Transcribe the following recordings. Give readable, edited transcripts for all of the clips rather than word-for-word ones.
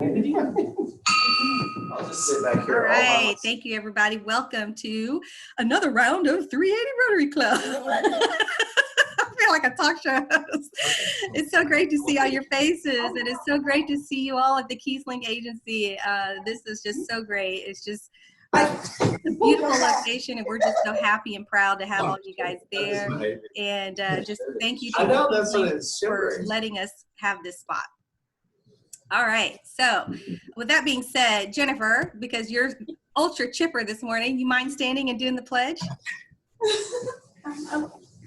I'll just sit back here. All right. Thank you, everybody. Welcome to another round of 380 Rotary Club. I feel like a talk show host. It's so great to see all your faces. It is so great to see you all at the Keysling Agency. This is just so great. It's just it's a beautiful location, and we're just so happy and proud to have all you guys there. And just thank you to Keysling for letting us have this spot. All right, so with that being said, Jennifer, because you're ultra chipper this morning, you mind standing and doing the pledge?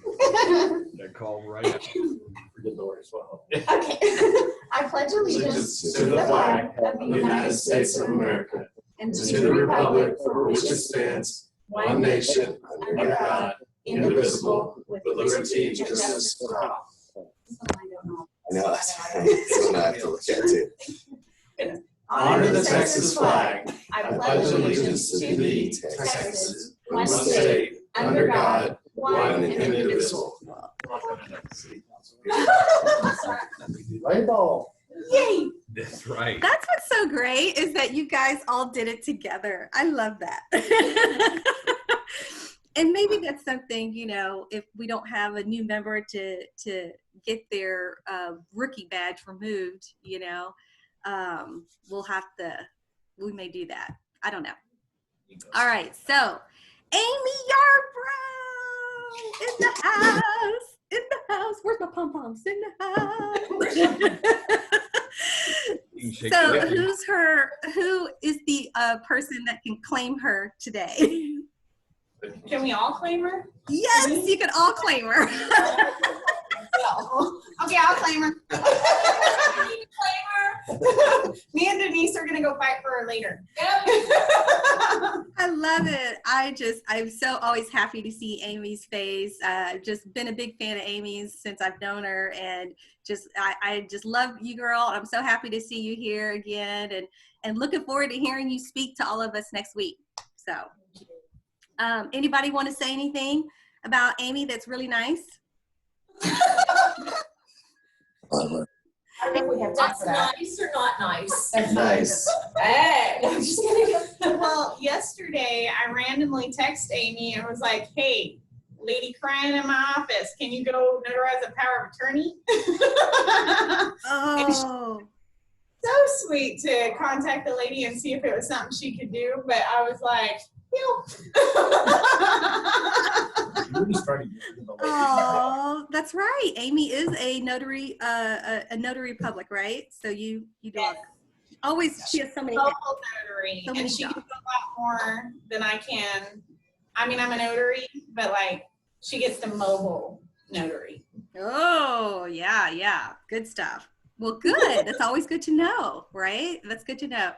That call right after the door as well. Okay. I pledge allegiance to the flag of the United States of America and to the republic for which it stands, one nation, under God, indivisible, with liberty and justice for all. I know, that's what I have to look at too. Honor the Texas flag. I pledge allegiance to thee, Texas, one state, under God, one and indivisible. Right ball. Yay! That's right. That's what's so great is that you guys all did it together. I love that. And maybe that's something, you know, if we don't have a new member to get their rookie badge removed, you know, we may do that. I don't know. All right, so Amy Yarbrough in the house. Where's my pom-poms? In the house. So who is the person that can claim her today? Can we all claim her? Yes, you can all claim her. Okay, I'll claim her. Claim her. Me and Denise are gonna go fight for her later. I love it. I'm so always happy to see Amy's face. I've just been a big fan of Amy's since I've known her, and I just love you, girl. I'm so happy to see you here again, and looking forward to hearing you speak to all of us next week. So. Anybody want to say anything about Amy that's really nice? I don't know if we have time for that. Nice or not nice? That's nice. Hey, I'm just kidding. Well, yesterday I randomly texted Amy and was like, hey, lady crying in my office, can you go notarize a power of attorney? Oh. So sweet to contact the lady and see if it was something she could do, but I was like, Oh, that's right. Amy is a notary public, right? So you do yes. Always. She has so many. Notary, and she can do a lot more than I can. I mean, I'm a notary, but like she gets the mobile notary. Oh yeah, good stuff. Well, good. That's always good to know, right? That's good to know.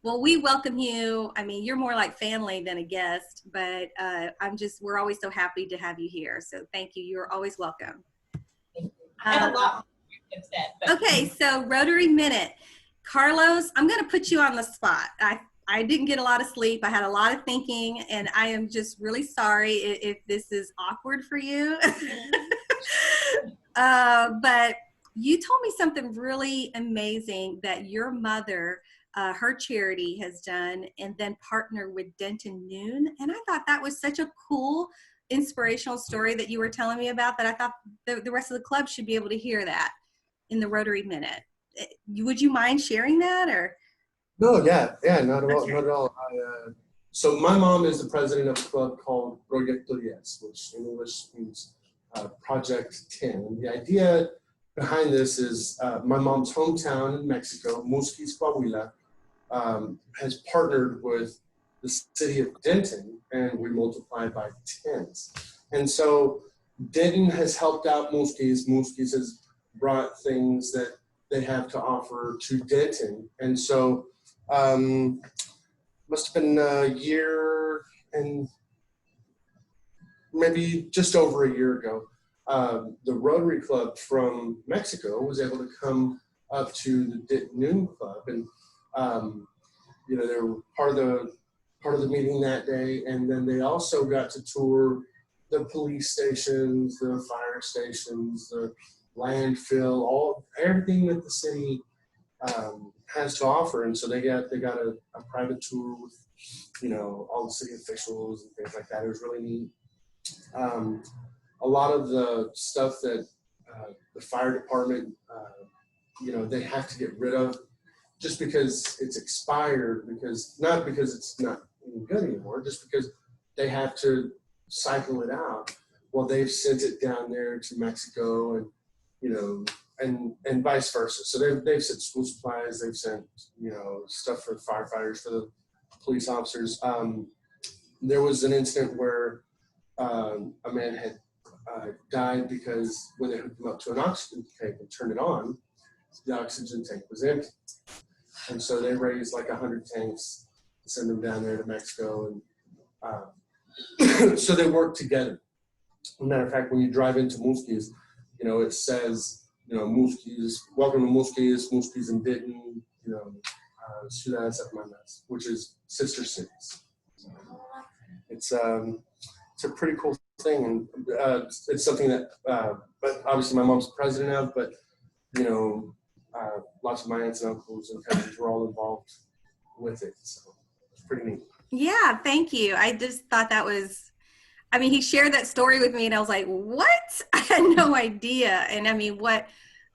Well, we welcome you. I mean, you're more like family than a guest, but we're always so happy to have you here. So thank you. You're always welcome. I have a lot more to say, but okay, so Rotary Minute. Carlos, I'm going to put you on the spot. I didn't get a lot of sleep. I had a lot of thinking, and I am just really sorry if this is awkward for you. But you told me something really amazing that your mother, her charity has done, and then partner with Denton Noon. And I thought that was such a cool, inspirational story that you were telling me about, that I thought the rest of the club should be able to hear that in the Rotary Minute. Would you mind sharing that, or? No, yeah, not at all. So my mom is the president of a club called Proyecto 10, which in English means Project 10. And the idea behind this is my mom's hometown in Mexico, Musquis, Coahuila, has partnered with the city of Denton, and we multiply by tens. And so Denton has helped out Musquis. Musquis has brought things that they have to offer to Denton. And so must have been a year and maybe just over a year ago, the Rotary Club from Mexico was able to come up to the Denton Noon Club, and you know, they were part of the meeting that day, and then they also got to tour the police stations, the fire stations, the landfill, everything that the city has to offer. And so they got a private tour with, you know, all the city officials and things like that. It was really neat. A lot of the stuff that the fire department, you know, they have to get rid of just because it's expired, not because it's not any good anymore, just because they have to cycle it out. Well, they've sent it down there to Mexico, and, you know, and vice versa. So they've sent school supplies, they've sent, you know, stuff for the firefighters, for the police officers. There was an incident where a man had died because when they hooked him up to an oxygen tank and turned it on, the oxygen tank was empty. And so they raised like 100 tanks to send them down there to Mexico. And so they work together. As a matter of fact, when you drive into Muskies, you know, it says, you know, Muskies, welcome to Muskies and Denton, you know, Ciudad Hermanas, which is sister cities. It's a pretty cool thing, and it's something that, but obviously my mom's president of, but, you know, lots of my aunts and uncles and cousins were all involved with it, so it's pretty neat. Yeah, thank you. I just thought that was, I mean, he shared that story with me and I was like, what? I had no idea. And I mean,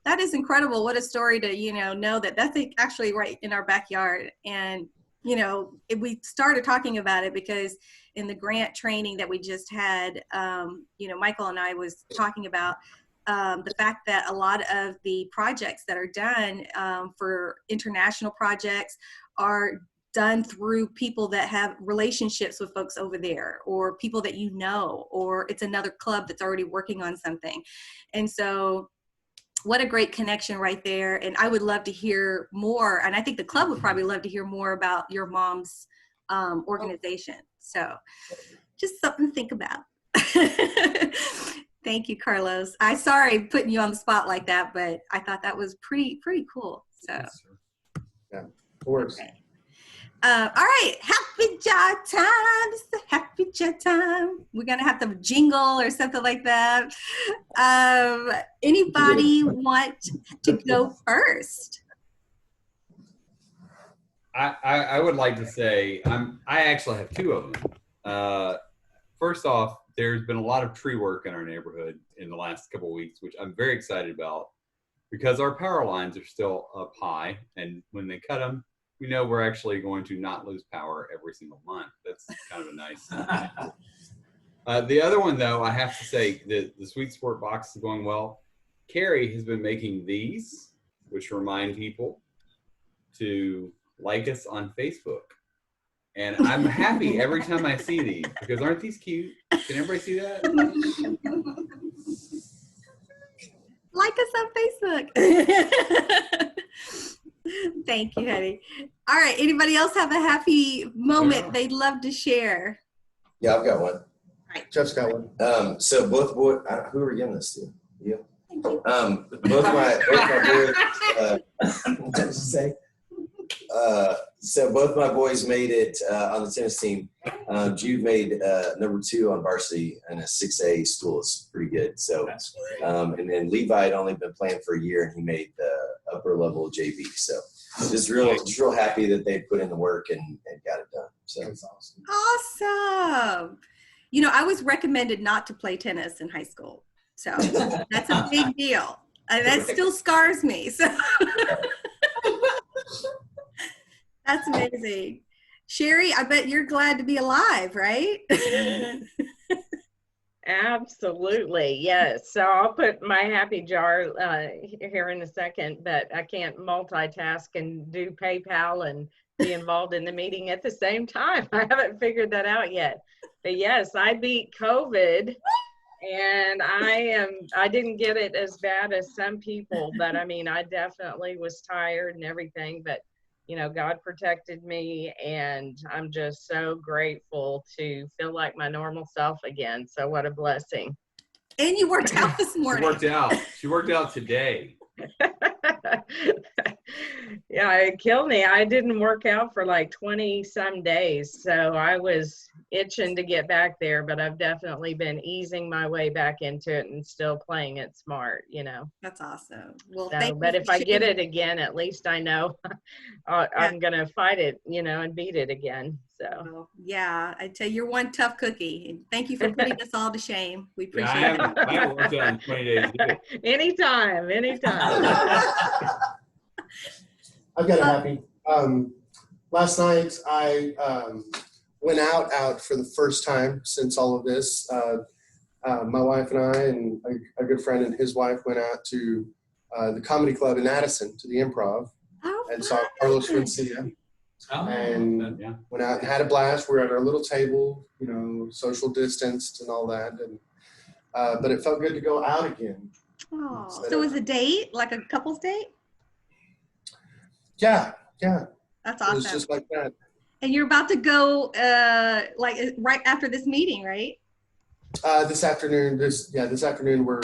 that is incredible. What a story to, you know that that's actually right in our backyard. And, you know, we started talking about it because in the grant training that we just had, you know, Michael and I was talking about the fact that a lot of the projects that are done for international projects are done through people that have relationships with folks over there, or people that you know, or it's another club that's already working on something. And so what a great connection right there. And I would love to hear more. And I think the club would probably love to hear more about your mom's organization. So just something to think about. Thank you, Carlos. I'm sorry putting you on the spot like that, but I thought that was pretty cool. So yeah, it works. Okay. All right, happy jar time. It's the happy jar time. We're gonna have to jingle or something like that. Anybody want to go first? I would like to say I actually have two of them. First off, there's been a lot of tree work in our neighborhood in the last couple of weeks, which I'm very excited about because our power lines are still up high, and when they cut them, we know we're actually going to not lose power every single month. That's kind of a nice thing. The other one, though, I have to say the Sweet Sport box is going well. Carrie has been making these, which remind people to like us on Facebook. And I'm happy every time I see these because aren't these cute? Can everybody see that? Like us on Facebook. Thank you, honey. All right. Anybody else have a happy moment they'd love to share? Yeah, I've got one. All right. Jeff's got one. So both boys, who are we giving this to? You? Thank you. Both my boys, what did you say? So both my boys made it on the tennis team. Jude made number 2 on varsity in a 6A school. It's pretty good. So, and then Levi had only been playing for a year, and he made the upper level JV. So, just real happy that they put in the work and got it done. So that's awesome. Awesome. You know, I was recommended not to play tennis in high school, so that's a big deal. That still scars me. So. That's amazing. Sherry, I bet you're glad to be alive, right? Absolutely, yes. So I'll put my happy jar here in a second, but I can't multitask and do PayPal and be involved in the meeting at the same time. I haven't figured that out yet. But yes, I beat COVID, and I didn't get it as bad as some people, but I mean, I definitely was tired and everything, but you know, God protected me, and I'm just so grateful to feel like my normal self again. So what a blessing. And you worked out this morning. She worked out today. Yeah, it killed me. I didn't work out for like 20 some days. So I was itching to get back there, but I've definitely been easing my way back into it and still playing it smart, you know. That's awesome. Well, So, thank you but for if I get sharing. it again, at least I know I'm going to fight it, you know, and beat it again. So, Well, yeah, I tell you, you're one tough cookie. And thank you for putting us all to shame. We Yeah, appreciate it. I haven't worked out in 20 days either. anytime. I've got a happy. Last night I went out for the first time since all of this. My wife and I and a good friend and his wife went out to the comedy club in Addison, to the Improv, Oh, and saw fun. Carlos Mencia. And Yeah. went out and had a blast. We're at our little table, you know, social distanced and all that. And but it felt good to go out again. Oh, so it was a date, like a couple's date? Yeah. That's It was awesome. just like that. And you're about to go like right after this meeting, right? This afternoon we're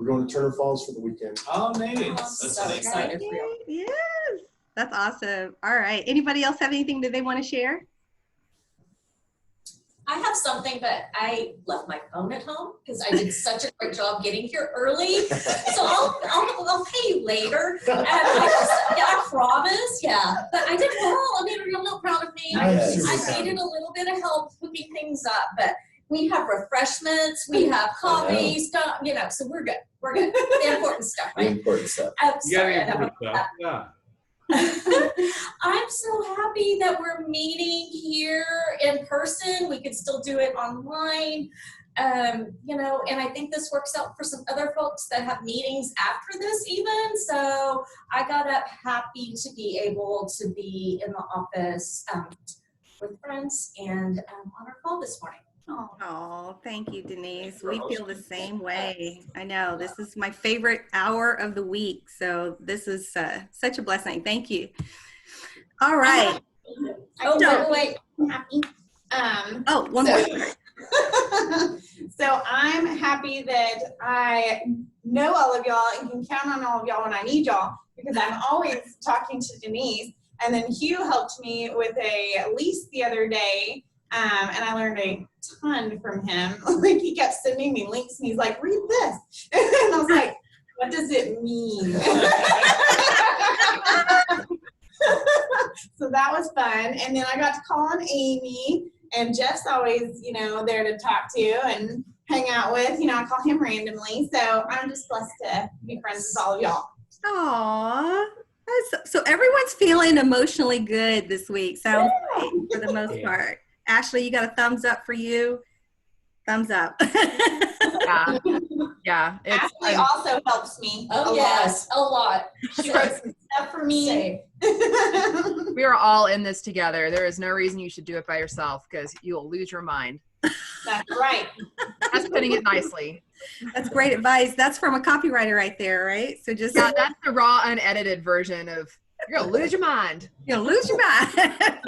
going to Turner Falls for the weekend. Oh, nice. That's so excited for you. Yes, that's awesome. All right. Anybody else have anything that they want to share? I have something, but I left my phone at home because I did such a great job getting here early. So I'll pay you later. And I promise. Yeah. But I did well. I mean, I'm not proud of me. Nice. I needed a little bit of help hooking things up, but we have refreshments, we have coffee, stuff, you know, so we're good. We're good. The important stuff, The right? important stuff. I'm You gotta sorry, be I don't important know. stuff. Yeah. I'm so happy that we're meeting here in person. We could still do it online. You know, and I think this works out for some other folks that have meetings after this even. So I got up happy to be able to be in the office with friends and on our call this morning. Oh, thank you, Denise. We feel the same way. I know this is my favorite hour of the week. So this is such a blessing. Thank you. All right. Oh, by the way, I'm happy. Oh, one more. So I'm happy that I know all of y'all and can count on all of y'all when I need y'all, because I'm always talking to Denise. And then Hugh helped me with a lease the other day, and I learned a ton from him. Like, he kept sending me links, and he's like, "Read this," and I was like, "What does it mean?" So that was fun. And then I got to call on Amy, and Jeff's always, you know, there to talk to and hang out with. You know, I call him randomly. So I'm just blessed to be friends with all of y'all. Aw. So everyone's feeling emotionally good this week, sounds like, for the most part. Ashley, you got a thumbs up for you? Thumbs up. Yeah. Ashley also helps me. Oh, yes, a lot. She wrote some stuff for me. Same. We are all in this together. There is no reason you should do it by yourself, because you'll lose your mind. That's right. That's putting it nicely. That's great advice. That's from a copywriter right there, right? So just Yeah, that's the raw, unedited version of you're gonna lose your mind. you'll lose your mind.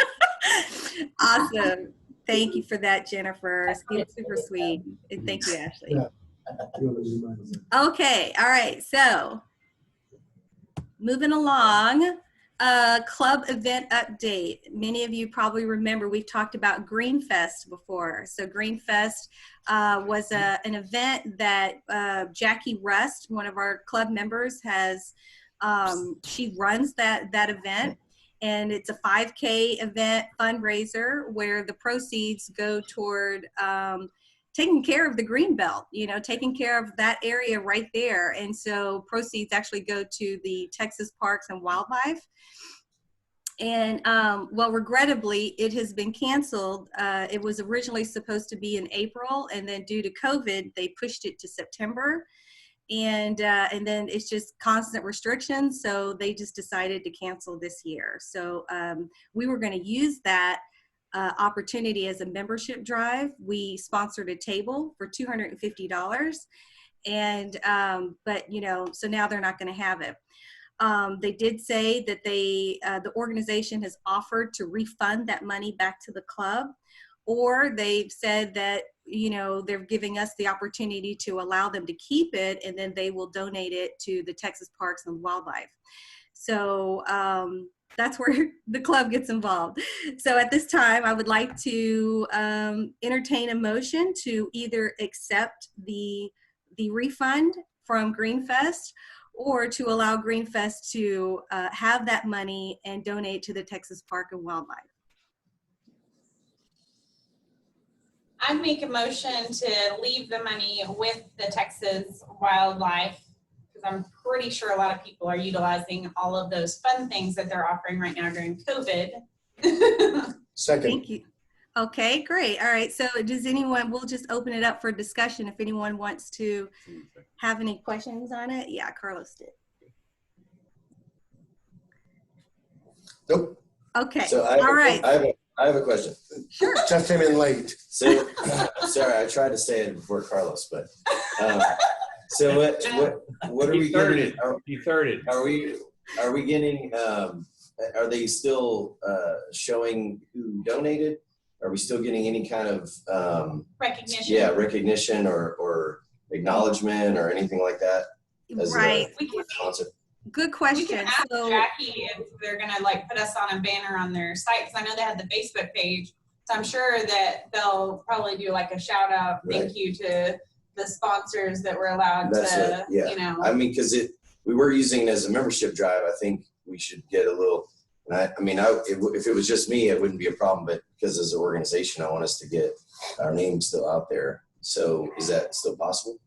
Awesome. Thank you for that, Jennifer. Super sweet. And thank you, Ashley. Yeah. Okay. All right. So moving along, club event update. Many of you probably remember we've talked about Green Fest before. So Green Fest was an event that Jackie Rust, one of our club members, has. She runs that event, and it's a 5K event fundraiser where the proceeds go toward taking care of the green belt, you know, taking care of that area right there. And so proceeds actually go to the Texas Parks and Wildlife. And well, regrettably, it has been canceled. It was originally supposed to be in April, and then due to COVID, they pushed it to September. And then it's just constant restrictions. So they just decided to cancel this year. So we were going to use that opportunity as a membership drive. We sponsored a table for $250. And, but, you know, so now they're not going to have it. They did say that the organization has offered to refund that money back to the club, or they've said that they're giving us the opportunity to allow them to keep it, and then they will donate it to the Texas Parks and Wildlife. So that's where the club gets involved. So at this time, I would like to entertain a motion to either accept the refund from Greenfest, or to allow Greenfest to have that money and donate to the Texas Park and Wildlife. I'd make a motion to leave the money with the Texas Wildlife, because I'm pretty sure a lot of people are utilizing all of those fun things that they're offering right now during COVID. Second. Thank you. Okay, great. All right. So we'll just open it up for discussion if anyone wants to have any questions on it. Yeah, Carlos did. Nope. Okay. So All right. I have a question. Sure. Just came in late. So, sorry, I tried to say it before Carlos, but so what are we getting? You thirded. Are we getting? Are they still showing who donated? Are we still getting any kind of Recognition. Yeah, recognition or acknowledgement or anything like that? As Right. a sponsor. Good We question. can ask So, Jackie if they're gonna put us on a banner on their site, because I know they have the Facebook page. So I'm sure that they'll probably do a shout out, thank you to the sponsors that were allowed to, I mean, because we were using it as a membership drive. I think we should get a little. If it was just me, it wouldn't be a problem. But because as an organization, I want us to get our name still out there. So is that still possible?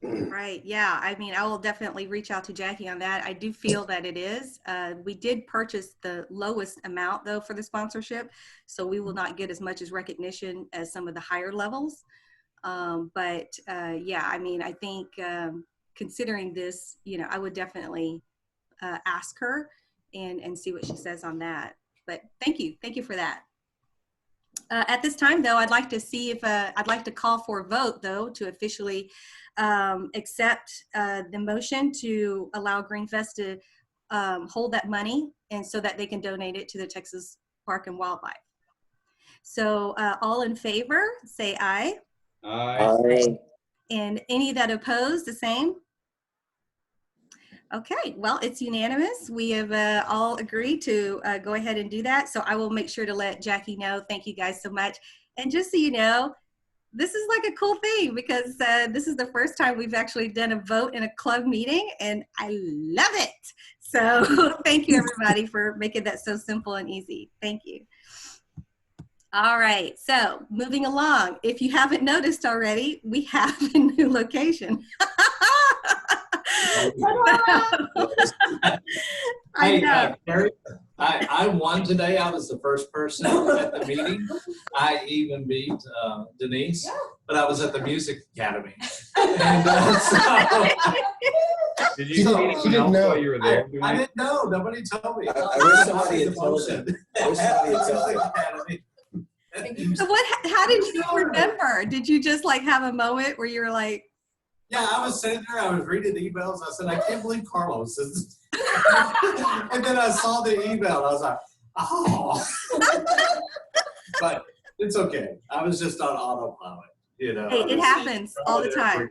right. Yeah. I mean, I will definitely reach out to Jackie on that. I do feel that it is. We did purchase the lowest amount though for the sponsorship, so we will not get as much as recognition as some of the higher levels. Yeah, I mean, I think considering this, I would definitely ask her and see what she says on that. But thank you for that. At this time, though, I'd like to see if I'd like to call for a vote, though, to officially accept the motion to allow Greenfest to hold that money, and so that they can donate it to the Texas Park and Wildlife. So all in favor, say aye. Aye. And any that oppose, the same. Okay, well, it's unanimous. We have all agreed to go ahead and do that. So I will make sure to let Jackie know. Thank you guys so much. And just so you know, this is like a cool thing, because this is the first time we've actually done a vote in a club meeting, and I love it. So thank you, everybody, for making that so simple and easy. Thank you. All right, so moving along. If you haven't noticed already, we have a new location. Hey, Carrie, I won today. I was the first person at the meeting. I even beat Denise, but I was at the Music Academy. And, Did you see anyone else while you were there? I didn't know. Nobody told me. I wish somebody had told me. So how did you remember? Did you just have a moment where you were like, yeah, I was sitting there, I was reading emails, I said, I can't believe Carlos is. And then I saw the email, I was like, oh. But it's okay. I was just on autopilot, Hey, it happens all the time.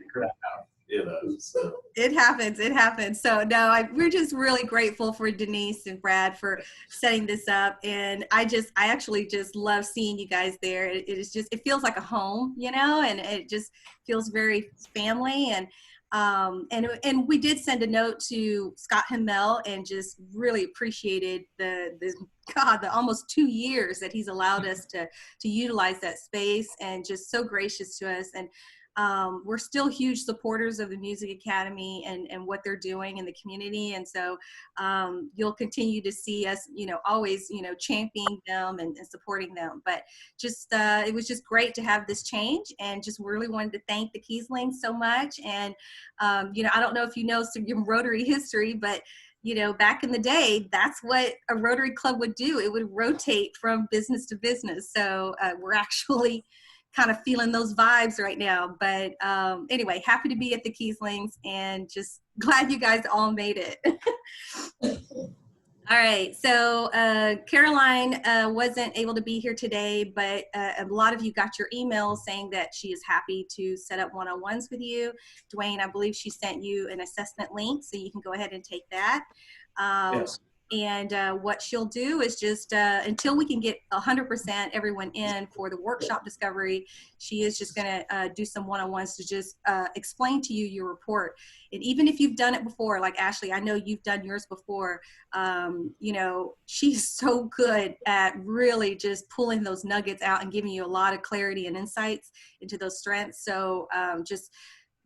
So. It happens. So no, we're just really grateful for Denise and Brad for setting this up. And I actually just love seeing you guys there. It feels like a home, and it just feels very family. And we did send a note to Scott Himmel and just really appreciated the almost 2 years that he's allowed us to utilize that space, and just so gracious to us. And we're still huge supporters of the Music Academy and what they're doing in the community. And so you'll continue to see us, always, championing them and supporting them. But just, it was just great to have this change, and just really wanted to thank the Kieslings so much. And, I don't know if you know some Rotary history, but back in the day, that's what a Rotary Club would do. It would rotate from business to business. So we're actually kind of feeling those vibes right now. But anyway, happy to be at the Kieslings, and just glad you guys all made it. All right, so Caroline wasn't able to be here today, but a lot of you got your emails saying that she is happy to set up one-on-ones with you. Dwayne, I believe she sent you an assessment link, so you can go ahead and take that. Yes. And what she'll do is just, until we can get 100% everyone in for the workshop discovery, she is just gonna do some one-on-ones to just explain to you your report. And even if you've done it before, like Ashley, I know you've done yours before, you know, she's so good at really just pulling those nuggets out and giving you a lot of clarity and insights into those strengths. So just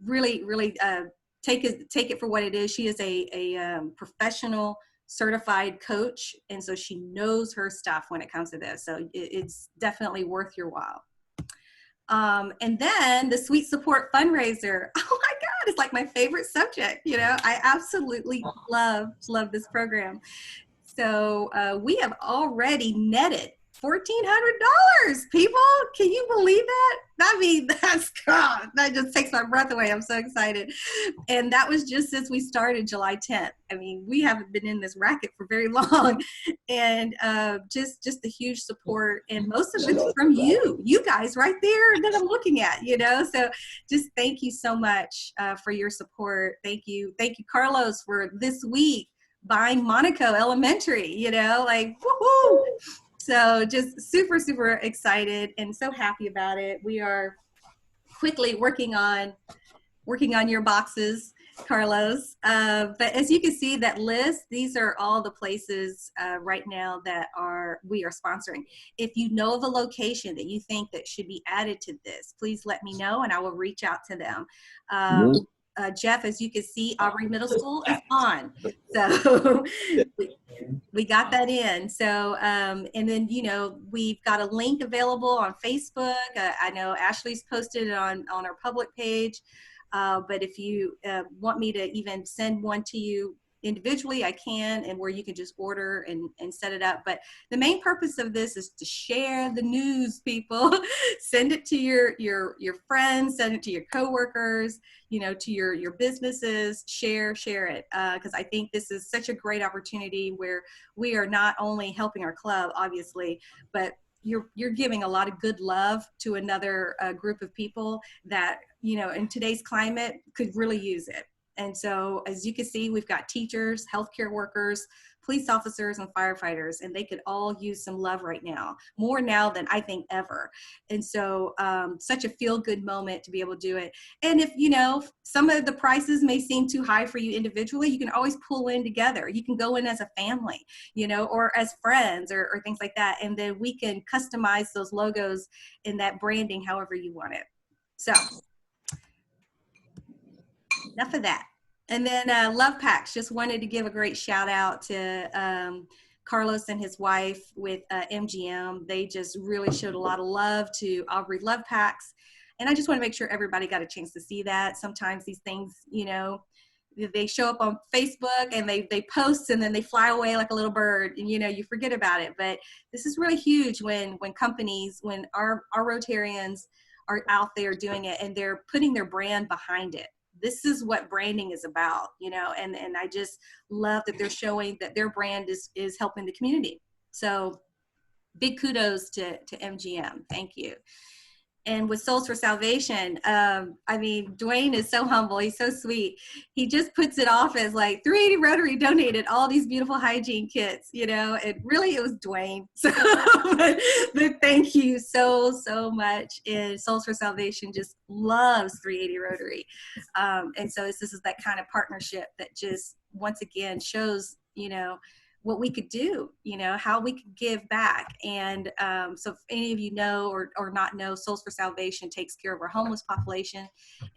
really, really take it for what it is. She is a professional certified coach, and so she knows her stuff when it comes to this, so it's definitely worth your while. And then the Sweet Support Fundraiser, oh my god, it's like my favorite subject. You know, I absolutely love this program. So we have already netted $1,400, people. Can you believe that? I mean, that's God, that just takes my breath away. I'm so excited. And that was just since we started July 10th. I mean, we haven't been in this racket for very long. And just the huge support, and most of it's from you guys right there that I'm looking at, you know. So just thank you so much for your support. Thank you, Carlos, for this week buying Monaco Elementary, you know, like woohoo. So just super, super excited and so happy about it. We are quickly working on your boxes, Carlos. But as you can see that list, these are all the places right now that we are sponsoring. If you know of a location that you think that should be added to this, please let me know and I will reach out to them. Jeff, as you can see, Aubrey Middle School is on. So we got that in. So, and then, you know, we've got a link available on Facebook. I know Ashley's posted it on our public page. But if you want me to even send one to you individually, I can, and where you can just order and set it up. But the main purpose of this is to share the news, people. Send it to your friends, send it to your coworkers, you know, to your businesses. Share it, because I think this is such a great opportunity where we are not only helping our club, obviously, but you're giving a lot of good love to another group of people that, you know, in today's climate could really use it. And so, as you can see, we've got teachers, healthcare workers, police officers, and firefighters, and they could all use some love right now, more now than I think ever. And so, such a feel-good moment to be able to do it. And if, you know, some of the prices may seem too high for you individually, you can always pull in together. You can go in as a family, you know, or as friends or things like that. And then we can customize those logos and that branding however you want it. So, enough of that. And then Love Packs, just wanted to give a great shout out to Carlos and his wife with MGM. They just really showed a lot of love to Aubrey Love Packs. And I just want to make sure everybody got a chance to see that. Sometimes these things, you know, they show up on Facebook and they post and then they fly away like a little bird, and, you know, you forget about it. But this is really huge when companies, when our Rotarians are out there doing it and they're putting their brand behind it. This is what branding is about, you know, and I just love that they're showing that their brand is helping the community. So big kudos to MGM. Thank you. And with Souls for Salvation, I mean, Dwayne is so humble. He's so sweet. He just puts it off as like 380 Rotary donated all these beautiful hygiene kits, you know, and really it was Dwayne. So but thank you so much. And Souls for Salvation just loves 380 Rotary. And so this is that kind of partnership that just once again shows, you know, what we could do, you know, how we could give back. And so if any of you know or not know, Souls for Salvation takes care of our homeless population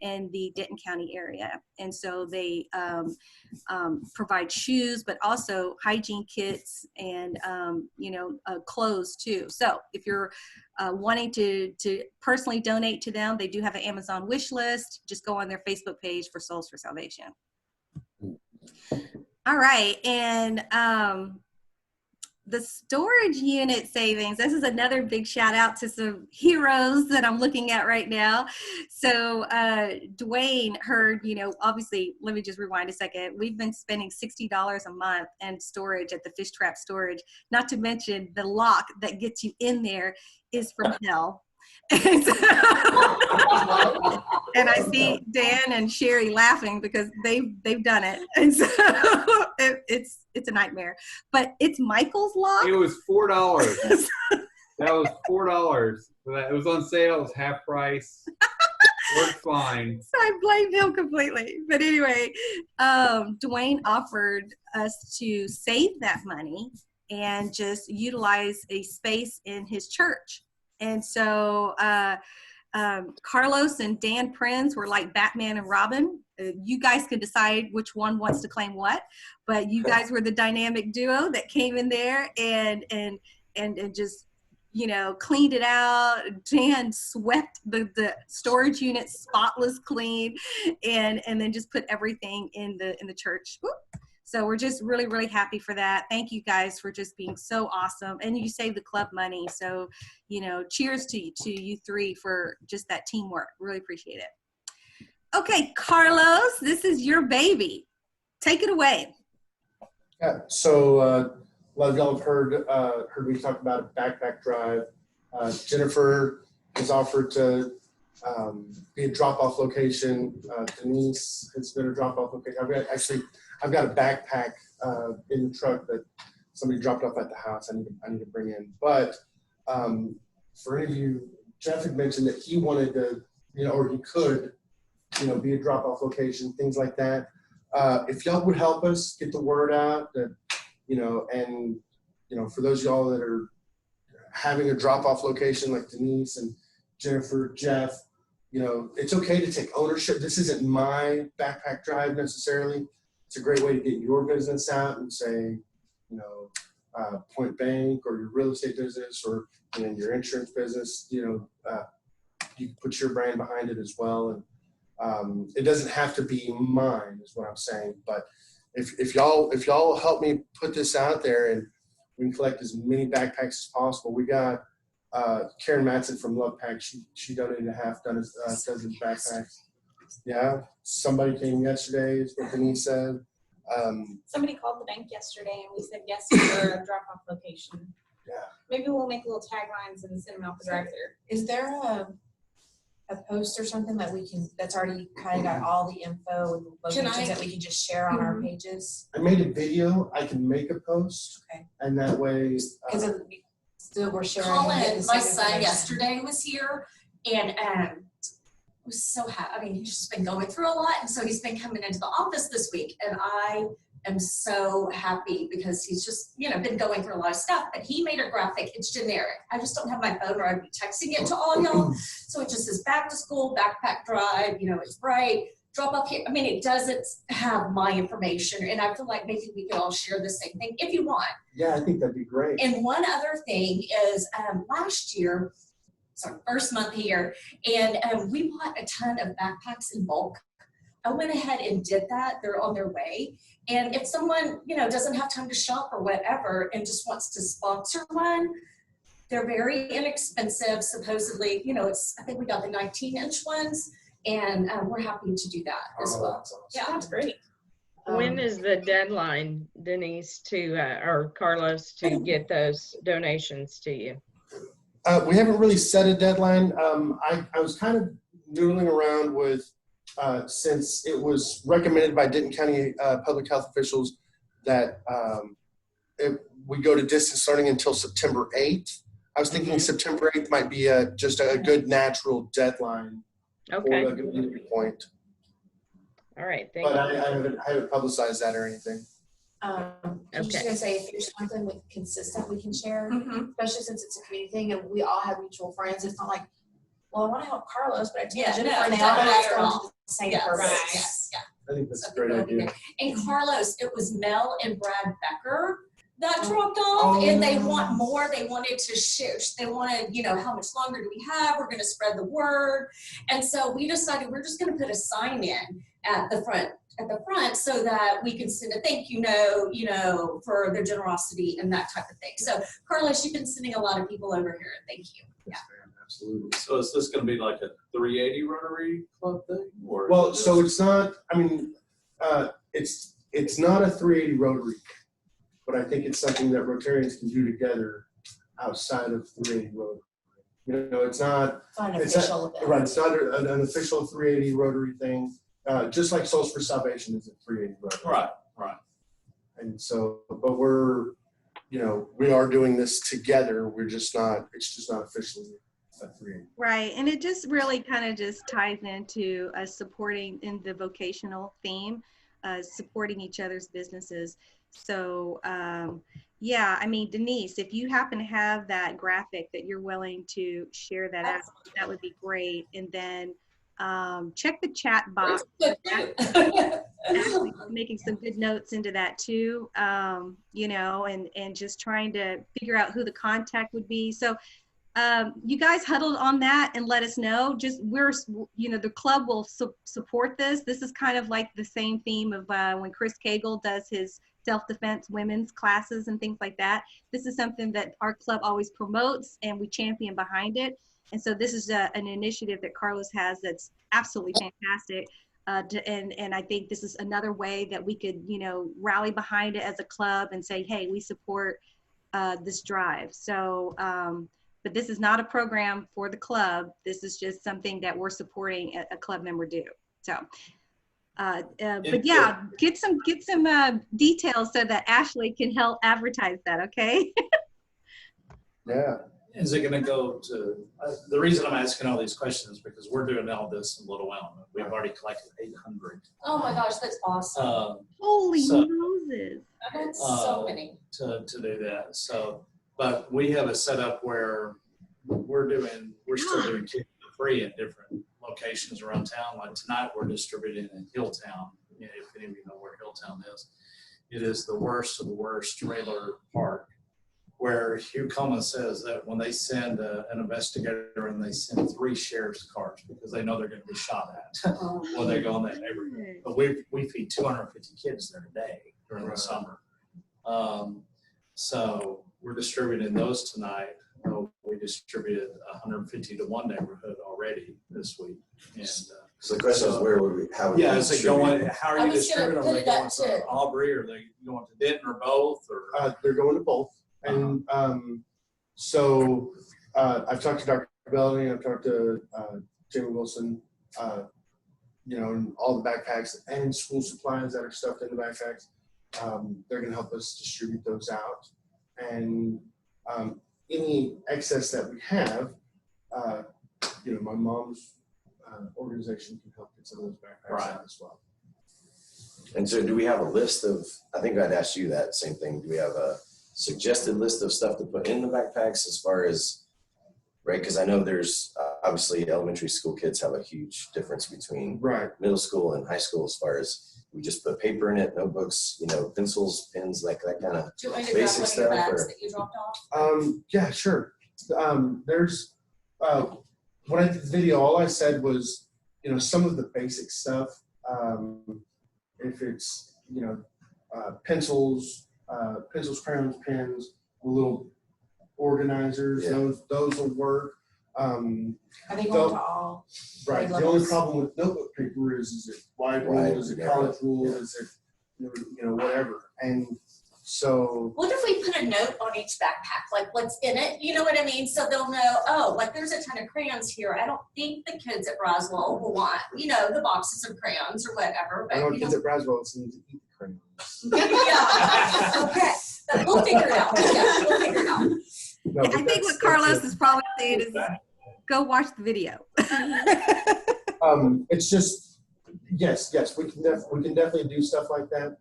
in the Denton County area. And so they provide shoes, but also hygiene kits and, you know, clothes too. So if you're wanting to personally donate to them, they do have an Amazon wish list. Just go on their Facebook page for Souls for Salvation. All right, and the storage unit savings, this is another big shout out to some heroes that I'm looking at right now. So Dwayne heard, obviously, let me just rewind a second. We've been spending $60 a month in storage at the Fish Trap Storage, not to mention the lock that gets you in there is from hell. And, so, and I see Dan and Sherry laughing because they've done it, and so it's a nightmare. But it's Michael's lock. It was $4. That was $4. It was on sale. It was half price. Worked fine. So I blame him completely. But anyway, Dwayne offered us to save that money and just utilize a space in his church. And so Carlos and Dan Prinz were like Batman and Robin. You guys could decide which one wants to claim what, but you guys were the dynamic duo that came in there and just, cleaned it out. Dan swept the storage unit spotless clean and then just put everything in the church. Whoop. So we're just really, really happy for that. Thank you guys for just being so awesome. And you saved the club money. So, cheers to you three for just that teamwork. Really appreciate it. Okay, Carlos, this is your baby. Take it away. Yeah, so a lot of y'all have heard me talk about a backpack drive. Jennifer has offered to be a drop-off location. Denise has been a drop-off location. I've got a backpack in the truck that somebody dropped off at the house. I need to bring in. But for any of you, Jeff had mentioned that he wanted to, or he could, be a drop-off location, things like that. If y'all would help us get the word out that, and for those of y'all that are having a drop-off location like Denise and Jennifer, Jeff, it's okay to take ownership. This isn't my backpack drive necessarily. It's a great way to get your business out and say, Point Bank or your real estate business or your insurance business, you can put your brand behind it as well. And it doesn't have to be mine is what I'm saying. But if y'all help me put this out there and we can collect as many backpacks as possible. We got Karen Matson from Love Pack. She donated a half dozen backpacks. Yeah, somebody came yesterday, is what Denise said. Somebody called the bank yesterday and we said yes for a drop-off location. Yeah. Maybe we'll make little taglines and send them out the drive-thru. Is there a post or something that's already kind of got all the info and locations that we can just share on our pages? I made a video. I can make a post. Okay. And that way. Because still we're sharing. Colin, my son yesterday was here and was so happy. I mean, he's just been going through a lot, and so he's been coming into the office this week, and I am so happy because he's just, been going through a lot of stuff. But he made a graphic. It's generic. I just don't have my phone, or I'd be texting it to all y'all. So it just says back to school, backpack drive. It's bright. Drop off here. I mean, it doesn't have my information, and I feel like maybe we could all share the same thing if you want. Yeah, I think that'd be great. And one other thing is, last year. So first month here, and we bought a ton of backpacks in bulk. I went ahead and did that. They're on their way. And if someone, doesn't have time to shop or whatever and just wants to sponsor one, they're very inexpensive. Supposedly, I think we got the 19-inch ones, and we're happy to do that as well. That's awesome. Yeah, that's great. When is the deadline, Denise, or Carlos, to get those donations to you? We haven't really set a deadline. I was kind of noodling around with, since it was recommended by Denton County public health officials that we go to distance learning until September 8th. I was thinking September 8th might be just a good natural deadline for a good point. All right, thank you. But I haven't publicized that or anything. I was just gonna say, if there's something consistent we can share, especially since it's a community thing and we all have mutual friends. It's not like, well, I want to help Carlos, but I told Jennifer and they all asked them to the same purpose. Yes, yeah. I think that's a great idea. And Carlos, it was Mel and Brad Becker that dropped off, and they want more. They wanted to share. They wanted, how much longer do we have? We're going to spread the word. And so we decided we're just going to put a sign in at the front so that we can send a thank you note, for their generosity and that type of thing. So Carlos, you've been sending a lot of people over here. Thank you. Yeah. Absolutely. So is this going to be like a 380 Rotary Club thing? Or well, so it's not, it's not a 380 Rotary, but I think it's something that Rotarians can do together outside of 380 Rotary. It's not an official event. Right, it's not an official 380 Rotary thing, just like Souls for Salvation is a 380 Rotary. Right. And so, but we are doing this together. It's just not officially a 380. Right, and it just really kind of just ties into us supporting in the vocational theme, supporting each other's businesses. So, Denise, if you happen to have that graphic that you're willing to share that out, that would be great. And then check the chat box. Actually making some good notes into that too, and just trying to figure out who the contact would be. So you guys huddled on that and let us know. Just the club will support this. This is kind of like the same theme of when Chris Cagle does his self-defense women's classes and things like that. This is something that our club always promotes and we champion behind it. And so this is an initiative that Carlos has that's absolutely fantastic. And I think this is another way that we could, rally behind it as a club and say, hey, we support this drive. So, but this is not a program for the club. This is just something that we're supporting a club member do. So, but yeah, get some details so that Ashley can help advertise that. Okay. Yeah. Is it going to go to, the reason I'm asking all these questions is because we're doing all this in Little Elm. We've already collected 800. Oh my gosh, that's awesome. Holy Moses. That's so many. To do that. So, but we have a setup where we're still doing kids for free in different locations around town. Like tonight we're distributing in Hilltown. If any of you know where Hilltown is. It is the worst of the worst trailer park, where Hugh Cummins says that when they send an investigator and they send 3 sheriff's cars because they know they're going to be shot at when they go in that neighborhood. But we feed 250 kids there today during the summer. So we're distributing those tonight. We distributed 150 to one neighborhood already this week. And so the question is, where would we? How would is it going? How are you distributing? Are they going to Aubrey? Or are they going to Denton, or both? Or they're going to both. And so I've talked to Dr. Bellamy, I've talked to Jamie Wilson, and all the backpacks and school supplies that are stuffed in the backpacks. They're going to help us distribute those out. And any excess that we have, my mom's organization can help get some of those backpacks out as well. And so do we have a list of, I think I'd ask you that same thing. Do we have a suggested list of stuff to put in the backpacks as far as, right? Because I know there's obviously elementary school kids have a huge difference between middle school and high school as far as we just put paper in it, notebooks, pencils, pens, like that kind of basic stuff. That you dropped off? Yeah, sure. There's when I did the video, all I said was, some of the basic stuff. If it's pencils, crayons, pens, little organizers, those will work. Are they going to all? Right. The only problem with notebook paper is it wide rule, is it college rule, is it whatever. And so what if we put a note on each backpack, like what's in it? You know what I mean? So they'll know, there's a ton of crayons here. I don't think the kids at Roswell will want, the boxes of crayons or whatever. But, I don't kids at Roswell seem to eat the crayons. Yeah. Okay. But we'll figure it out. Yeah, we'll figure it out. No, I think what Carlos is probably saying is go watch the video. It's just, yes, we can definitely do stuff like that.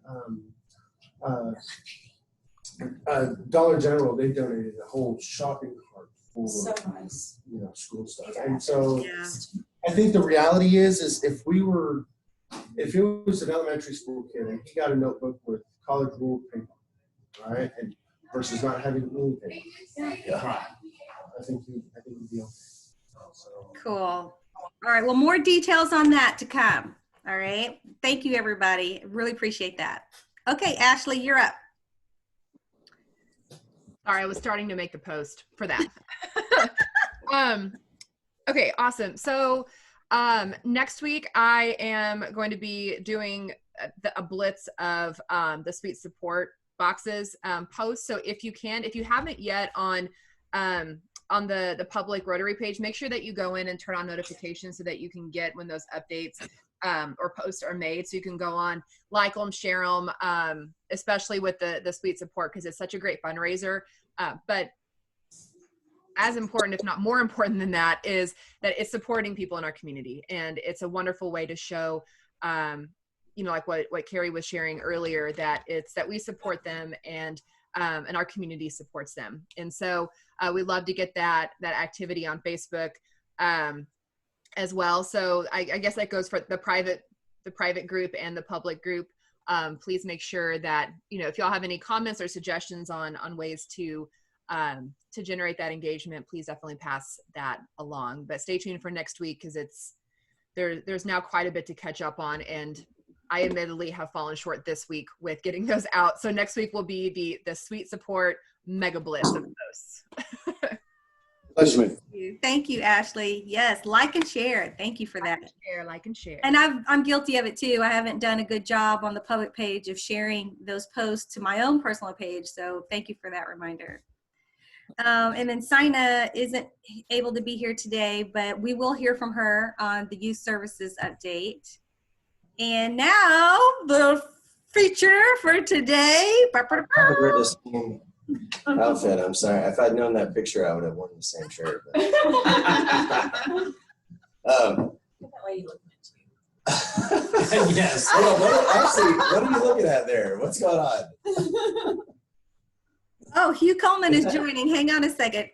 Dollar General, they donated a whole shopping cart full of nice. School stuff. And so I think the reality is if it was an elementary school kid and he got a notebook with college ruled paper, right? And versus not having anything. Yeah. I think you'd be okay. So, Cool. All right. Well, more details on that to come. All right. Thank you, everybody. Really appreciate that. Okay, Ashley, you're up. Sorry, I was starting to make the post for that. Okay, awesome. So next week I am going to be doing a blitz of the Sweet Support boxes posts. So if you haven't yet on the public Rotary page, make sure that you go in and turn on notifications so that you can get when those updates or posts are made. So you can go on, like them, share them, especially with the Sweet Support, because it's such a great fundraiser. But as important, if not more important than that, is that it's supporting people in our community. And it's a wonderful way to show, like what Carrie was sharing earlier, that we support them and our community supports them. And so we'd love to get that activity on Facebook as well. So I guess that goes for the private group and the public group. Please make sure that, if y'all have any comments or suggestions on ways to generate that engagement, please definitely pass that along. But stay tuned for next week, because there's now quite a bit to catch up on, and I admittedly have fallen short this week with getting those out. So next week will be the Sweet Support mega blitz of posts. Thank you, Ashley. Yes, like and share. Thank you for that. Like and share. And I'm guilty of it too. I haven't done a good job on the public page of sharing those posts to my own personal page. So thank you for that reminder. And then Sina isn't able to be here today, but we will hear from her on the youth services update. And now the feature for today. Outfit. I'm sorry. If I'd known that picture, I would have worn the same shirt. But. Yes. What are you looking at there? What's going on? Oh, Hugh Coleman is joining. Hang on a second.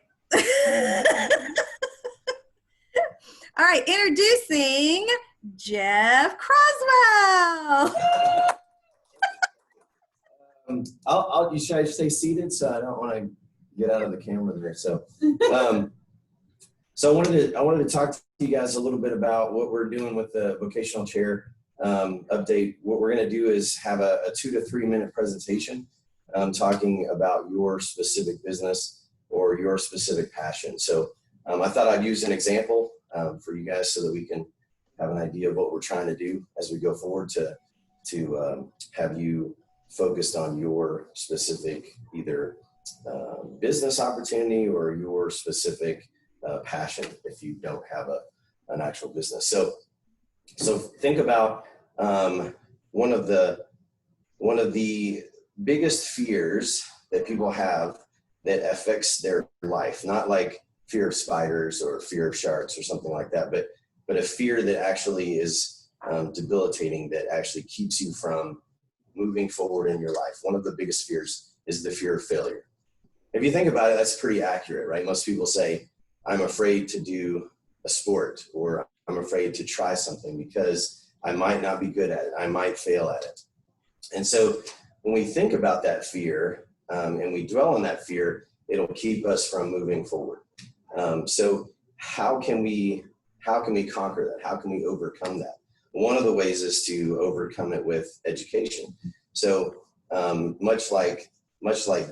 All right, introducing Jeff Croswell. Should I stay seated? So I don't want to get out of the camera there. So, so I wanted to talk to you guys a little bit about what we're doing with the Vocational Chair update. What we're going to do is have a 2 to 3 minute presentation talking about your specific business or your specific passion. So I thought I'd use an example for you guys so that we can have an idea of what we're trying to do as we go forward to have you focused on your specific either business opportunity or your specific passion if you don't have an actual business. So think about one of the biggest fears that people have that affects their life, not like fear of spiders or fear of sharks or something like that, but a fear that actually is debilitating, that actually keeps you from moving forward in your life. One of the biggest fears is the fear of failure. If you think about it, that's pretty accurate, right? Most people say, I'm afraid to do a sport, or I'm afraid to try something because I might not be good at it. I might fail at it. And so when we think about that fear and we dwell on that fear, it'll keep us from moving forward. So how can we conquer that? How can we overcome that? One of the ways is to overcome it with education. So much like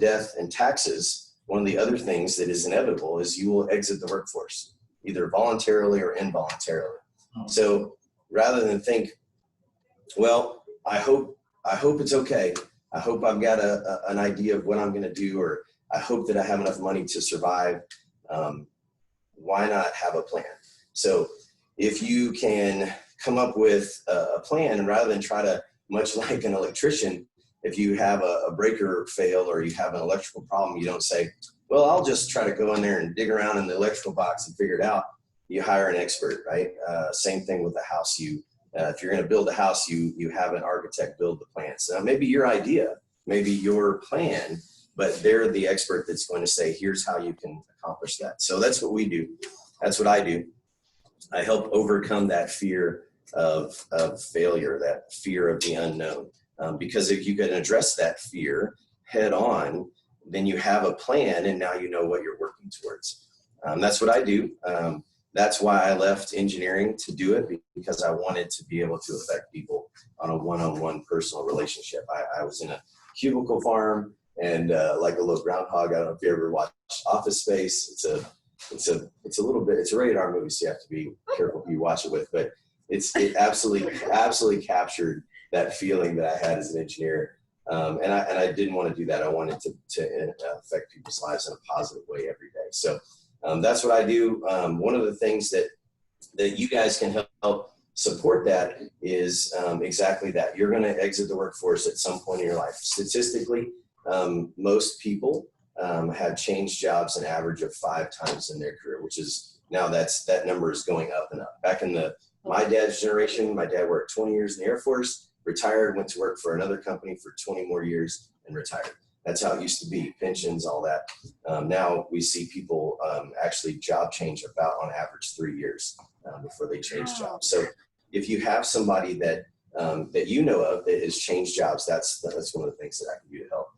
death and taxes, one of the other things that is inevitable is you will exit the workforce, either voluntarily or involuntarily. So rather than think, well, I hope it's okay. I hope I've got an idea of what I'm going to do, or I hope that I have enough money to survive. Why not have a plan? So if you can come up with a plan, and rather than try to, much like an electrician, if you have a breaker fail or you have an electrical problem, you don't say, well, I'll just try to go in there and dig around in the electrical box and figure it out. You hire an expert, right? Same thing with the house. If you're going to build a house, you have an architect build the plans. Now, maybe your idea, maybe your plan, but they're the expert that's going to say, here's how you can accomplish that. So that's what we do. That's what I do. I help overcome that fear of failure, that fear of the unknown. Because if you can address that fear head on, then you have a plan, and now you know what you're working towards. That's what I do. That's why I left engineering to do it, because I wanted to be able to affect people on a one-on-one personal relationship. I was in a cubicle farm, and like a little groundhog. I don't know if you ever watched Office Space. It's a little bit, it's a rated R movie, so you have to be careful who you watch it with, but it absolutely captured that feeling that I had as an engineer. And I didn't want to do that. I wanted to affect people's lives in a positive way every day. So that's what I do. One of the things that you guys can help support that is exactly that. You're going to exit the workforce at some point in your life. Statistically, most people have changed jobs an average of 5 times in their career, which is now that number is going up and up. Back in my dad's generation, my dad worked 20 years in the Air Force, retired, went to work for another company for 20 more years and retired. That's how it used to be, pensions, all that. Now we see people actually job change about on average 3 years before they change jobs. So if you have somebody that you know of that has changed jobs, that's one of the things that I can do to help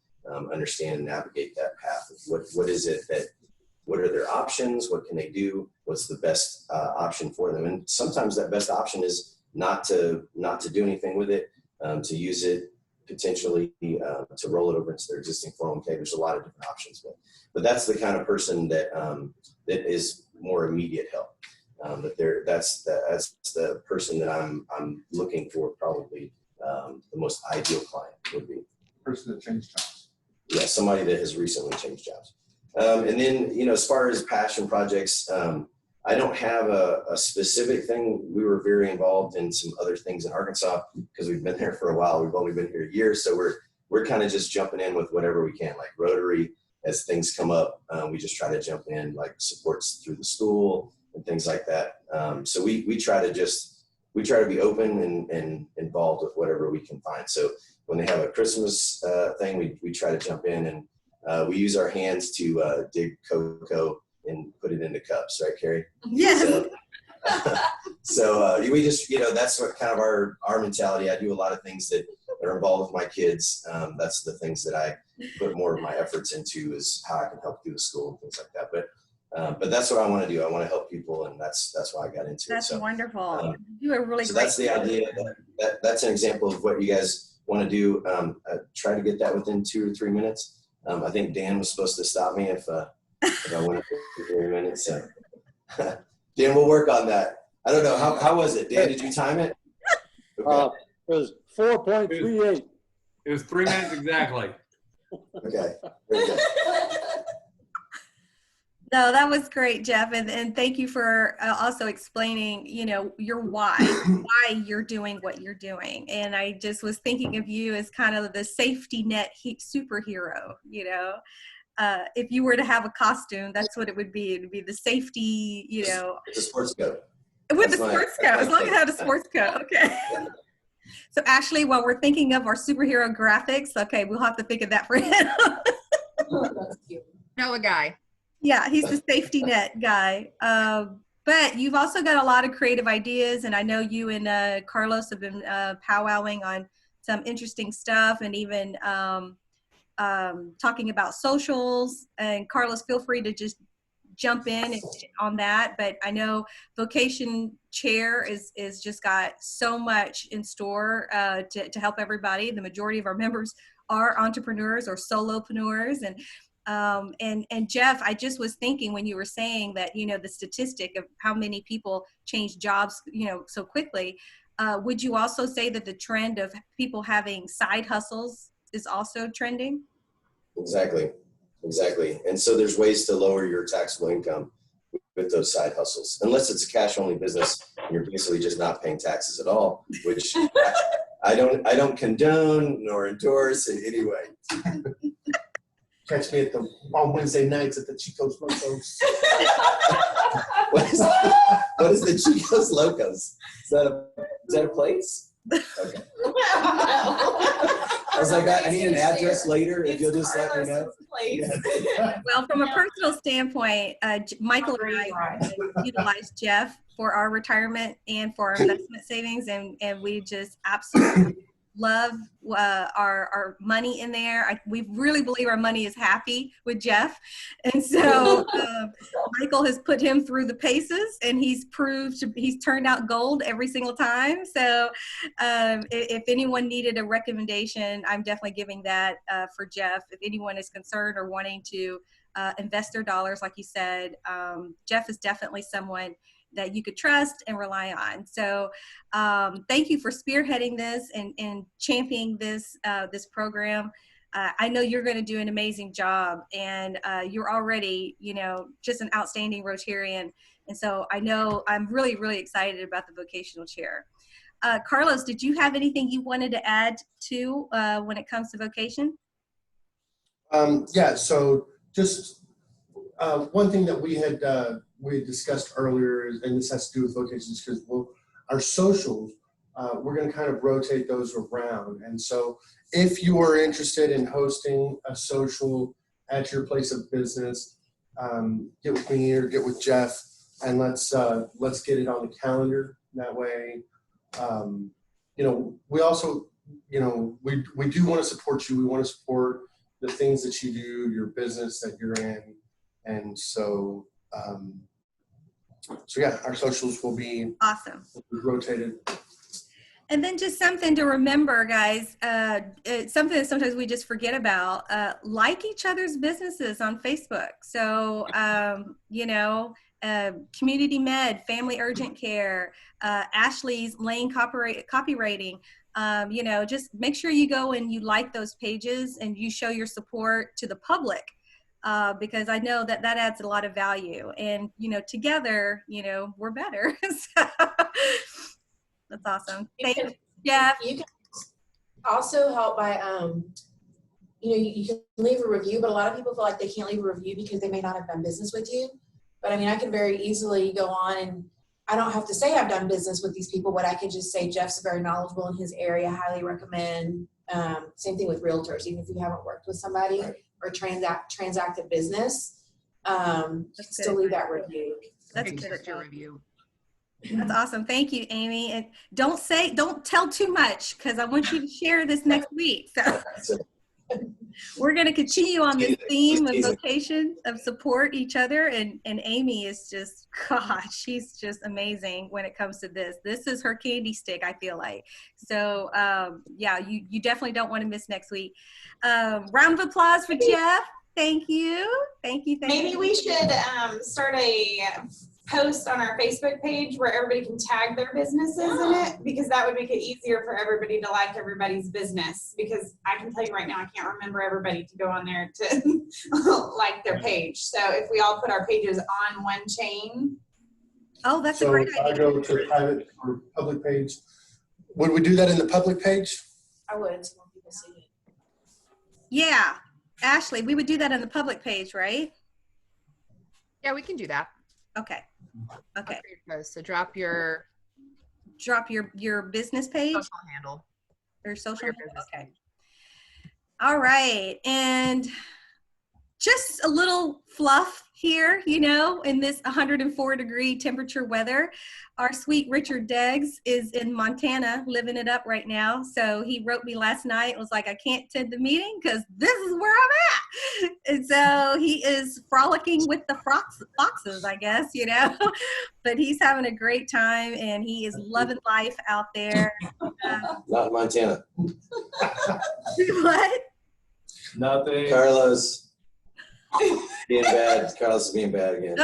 understand and navigate that path. What is it what are their options? What can they do? What's the best option for them? And sometimes that best option is not to do anything with it, to use it potentially to roll it over into their existing 401k. There's a lot of different options, but that's the kind of person that is more immediate help. That's the person that I'm looking for. Probably the most ideal client would be Person that changed jobs. Yeah, somebody that has recently changed jobs. And then, as far as passion projects, I don't have a specific thing. We were very involved in some other things in Arkansas because we've been there for a while. We've only been here a year, so we're kind of just jumping in with whatever we can, like Rotary. As things come up, we just try to jump in, like supports through the school and things like that. So we try to be open and involved with whatever we can find. So when they have a Christmas thing, we try to jump in, and we use our hands to dig cocoa and put it into cups, right, Carrie? Yes. So we just, that's what kind of our mentality. I do a lot of things that are involved with my kids. That's the things that I put more of my efforts into, is how I can help through the school and things like that. But that's what I want to do. I want to help people, and that's why I got into it. That's wonderful. You are really so great. that's the idea. That's an example of what you guys want to do. Try to get that within 2 or 3 minutes. I think Dan was supposed to stop me if I went for 3 minutes. So. Dan, we'll work on that. I don't know. How was it? Dan, did you time it? Okay. It was 4.38. It was 3 minutes exactly. Okay. Very good. No, that was great, Jeff. And thank you for also explaining, your why you're doing what you're doing. And I just was thinking of you as kind of the safety net superhero, if you were to have a costume, that's what it would be. It would be the safety, It's a sports coat. With the sports coat, as long as it had a sports coat. Okay. So Ashley, while we're thinking of our superhero graphics, okay, we'll have to think of that for him. That's cute. Noah guy. Yeah, he's the safety net guy. But you've also got a lot of creative ideas, and I know you and Carlos have been powwowing on some interesting stuff, and even talking about socials. And Carlos, feel free to just jump in on that. But I know Vocational Chair is just got so much in store to help everybody. The majority of our members are entrepreneurs or solopreneurs, and Jeff, I just was thinking when you were saying that, the statistic of how many people change jobs, so quickly, would you also say that the trend of people having side hustles is also trending? Exactly. And so there's ways to lower your taxable income with those side hustles, unless it's a cash only business and you're basically just not paying taxes at all, which I don't condone nor endorse in any way. Catch me on Wednesday nights at the Chico's Locos. What is the Chico's Locos? Is that a place? Okay. I was like, I need an address later. If you'll just let me know. Well, from a personal standpoint, Michael and I utilized Jeff for our retirement and for our investment savings, and we just absolutely love our money in there. We really believe our money is happy with Jeff. And so Michael has put him through the paces, and he's turned out gold every single time. So if anyone needed a recommendation, I'm definitely giving that for Jeff. If anyone is concerned or wanting to invest their dollars, like you said, Jeff is definitely someone that you could trust and rely on. So thank you for spearheading this and championing this program. I know you're going to do an amazing job, and you're already, just an outstanding Rotarian. And so I know I'm really, really excited about the vocational chair. Carlos, did you have anything you wanted to add to when it comes to vocation? Yeah, so just one thing that we had discussed earlier, and this has to do with vocations, because our socials, we're going to kind of rotate those around. And so if you are interested in hosting a social at your place of business, get with me or get with Jeff, and let's get it on the calendar. That way, we also, we do want to support you. We want to support the things that you do, your business that you're in. And so, yeah, our socials will be awesome. Rotated. And then just something to remember, guys, it's something that sometimes we just forget about, like each other's businesses on Facebook. So, Community Med, Family Urgent Care, Ashley's Lane Copywriting, just make sure you go and you like those pages and you show your support to the public. Because I know that adds a lot of value, and together, we're better. So, that's awesome. Thank you, Jeff. You can also help by, you can leave a review, but a lot of people feel like they can't leave a review because they may not have done business with you. But I mean, I can very easily go on, and I don't have to say I've done business with these people, but I can just say Jeff's very knowledgeable in his area, highly recommend. Same thing with realtors, even if you haven't worked with somebody or transacted business, still leave that review. That's good. Your review. That's awesome. Thank you, Amy. And don't tell too much, because I want you to share this next week. So we're going to continue on this theme of vocation, of support each other. And Amy is just, gosh, she's just amazing when it comes to this. This is her candy stick, I feel like. So yeah, you definitely don't want to miss next week. Round of applause for Jeff. Thank you. Thank you. Maybe we should start a post on our Facebook page where everybody can tag their businesses in it, because that would make it easier for everybody to like everybody's business. Because I can tell you right now, I can't remember everybody to go on there to like their page. So if we all put our pages on one chain. Oh, that's a great idea. I go to private or public page. Would we do that in the public page? I would, so more people see it. Yeah, Ashley, we would do that on the public page, right? Yeah, we can do that. Okay. Okay. So drop your business page. Social handle. Or social Your handle. business Okay. page. All right. And just a little fluff here, in this 104-degree temperature weather. Our sweet Richard Deggs is in Montana living it up right now. So he wrote me last night, was like, I can't attend the meeting because this is where I'm at. And so he is frolicking with the foxes, I guess, but he's having a great time and he is loving life out there. Not in Montana. What? Nothing. Carlos. Being bad. Carlos is being bad again.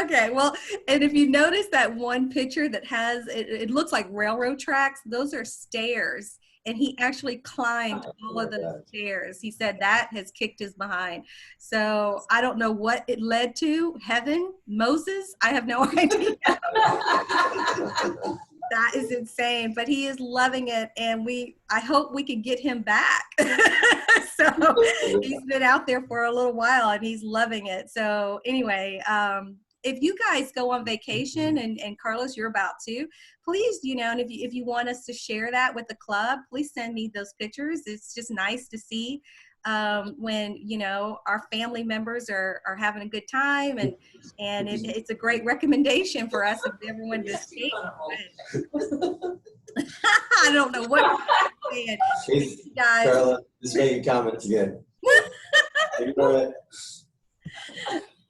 Okay, well, and if you notice that one picture that has, it looks like railroad tracks, those are stairs. And he actually climbed all of those stairs. He said that has kicked his behind. So I don't know what it led to. Heaven? Moses? I have no idea. That is insane, but he is loving it, and I hope we can get him back. So he's been out there for a little while, and he's loving it. So anyway, if you guys go on vacation, and Carlos, you're about to, please, and if you want us to share that with the club, please send me those pictures. It's just nice to see when our family members are having a good time, and it's a great recommendation for us if everyone to escape. I don't know what you're saying. Hey, Guys. Carla, just making comments again. Ignore it.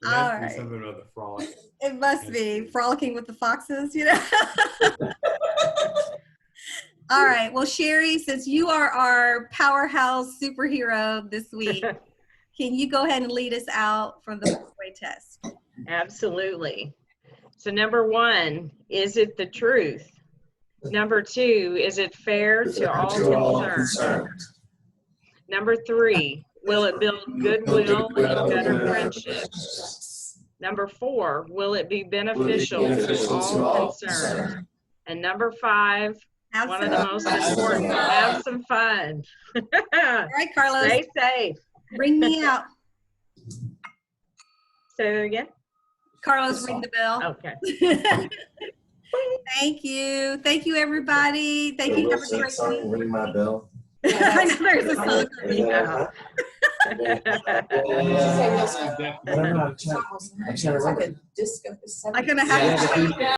There All has to be right. something about the frolic. It must be frolicking with the foxes, you know. All right. Well, Sherry, since you are our powerhouse superhero this week, can you go ahead and lead us out for the four-way test? Absolutely. So number 1, is it the truth? Number 2, is it fair to all concerned? Number 3, will it build goodwill and better friendships? Number 4, will it be beneficial to all concerned? And number 5, one of the most important, have some fun. All right, Carlos. Stay safe. Ring me out. Say that again. Carlos, ring the bell. Okay. Thank you. Thank you, everybody. Thank you. Have a great week. Ring my bell. I know there's a song. Yeah. I don't know. I'm trying to It's like a disco. I'm gonna have to.